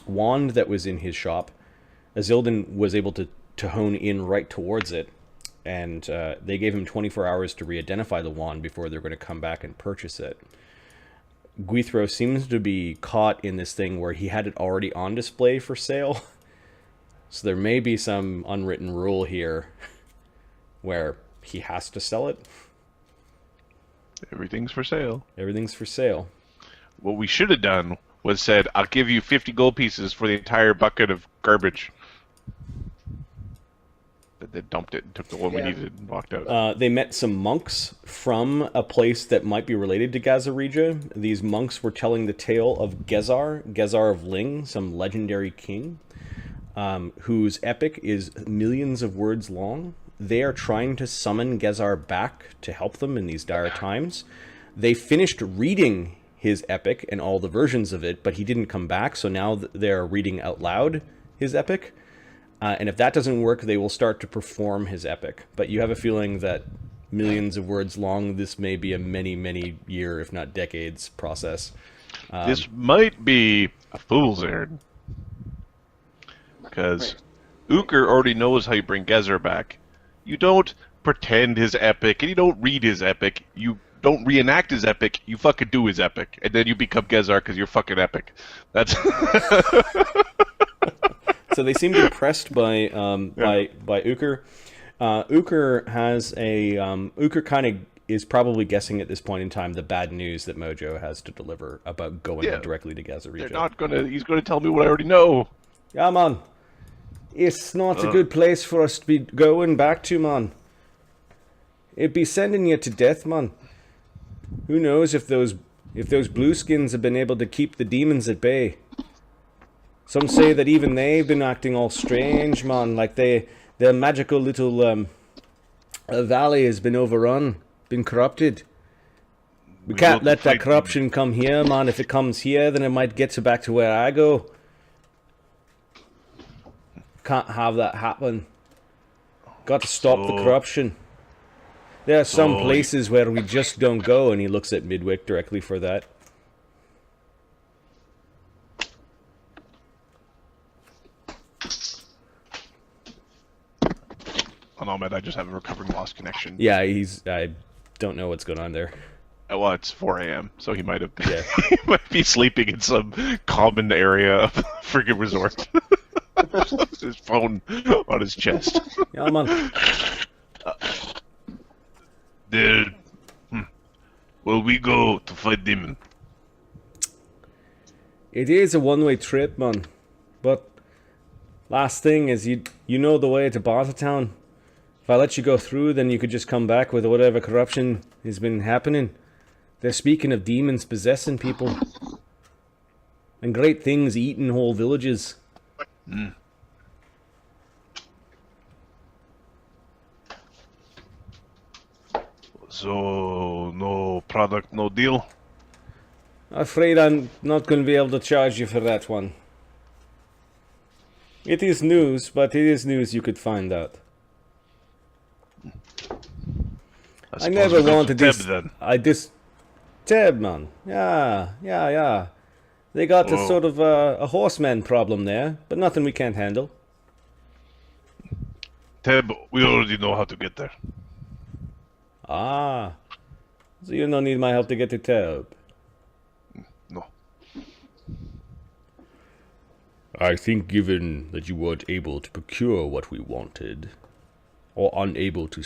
[SPEAKER 2] wand that was in his shop. Azildan was able to hone in right towards it, and they gave him 24 hours to re-identify the wand before they're going to come back and purchase it. Gwithro seems to be caught in this thing where he had it already on display for sale. So there may be some unwritten rule here where he has to sell it.
[SPEAKER 1] Everything's for sale.
[SPEAKER 2] Everything's for sale.
[SPEAKER 1] What we should have done was said, I'll give you 50 gold pieces for the entire bucket of garbage. But they dumped it and took the one we needed and walked out.
[SPEAKER 2] They met some monks from a place that might be related to Gazareeja. These monks were telling the tale of Gezar of Ling, some legendary king, whose epic is millions of words long. They are trying to summon Gezar back to help them in these dire times. They finished reading his epic and all the versions of it, but he didn't come back, so now they're reading out loud his epic. And if that doesn't work, they will start to perform his epic. But you have a feeling that millions of words long, this may be a many, many year, if not decades, process.
[SPEAKER 1] This might be a fool's errand. Because Ukher already knows how you bring Gezar back. You don't pretend his epic, and you don't read his epic. You don't reenact his epic. You fucking do his epic, and then you become Gezar because you're fucking epic. That's.
[SPEAKER 2] So they seem impressed by Ukher. Ukher has a Ukher kind of is probably guessing at this point in time the bad news that Mojo has to deliver about going directly to Gazareeja.
[SPEAKER 1] They're not gonna. He's gonna tell me what I already know.
[SPEAKER 4] Yeah, man. It's not a good place for us to be going back to, man. It'd be sending you to death, man. Who knows if those blueskins have been able to keep the demons at bay. Some say that even they've been acting all strange, man. Like their magical little valley has been overrun, been corrupted. We can't let that corruption come here, man. If it comes here, then it might get to back to where I go. Can't have that happen. Got to stop the corruption. There are some places where we just don't go, and he looks at Midwick directly for that.
[SPEAKER 1] Oh no, man, I just have a recovering lost connection.
[SPEAKER 2] Yeah, I don't know what's going on there.
[SPEAKER 1] Well, it's 4 a.m., so he might have. Yeah. He might be sleeping in some common area of the friggin' resort. His phone on his chest.
[SPEAKER 2] Yeah, man.
[SPEAKER 1] Will we go to fight demon?
[SPEAKER 4] It is a one-way trip, man. But last thing is, you know the way to Bartertown. If I let you go through, then you could just come back with whatever corruption has been happening. They're speaking of demons possessing people. And great things eating whole villages.
[SPEAKER 1] Mm. So, no product, no deal?
[SPEAKER 4] Afraid I'm not going to be able to charge you for that one. It is news, but it is news you could find out. I never wanted this. Tebb, man. Yeah. They got a sort of a horseman problem there, but nothing we can't handle.
[SPEAKER 1] Tebb, we already know how to get there.
[SPEAKER 4] Ah. So you don't need my help to get to Tebb.
[SPEAKER 1] No.
[SPEAKER 2] I think given that you weren't able to procure what we wanted, or unable to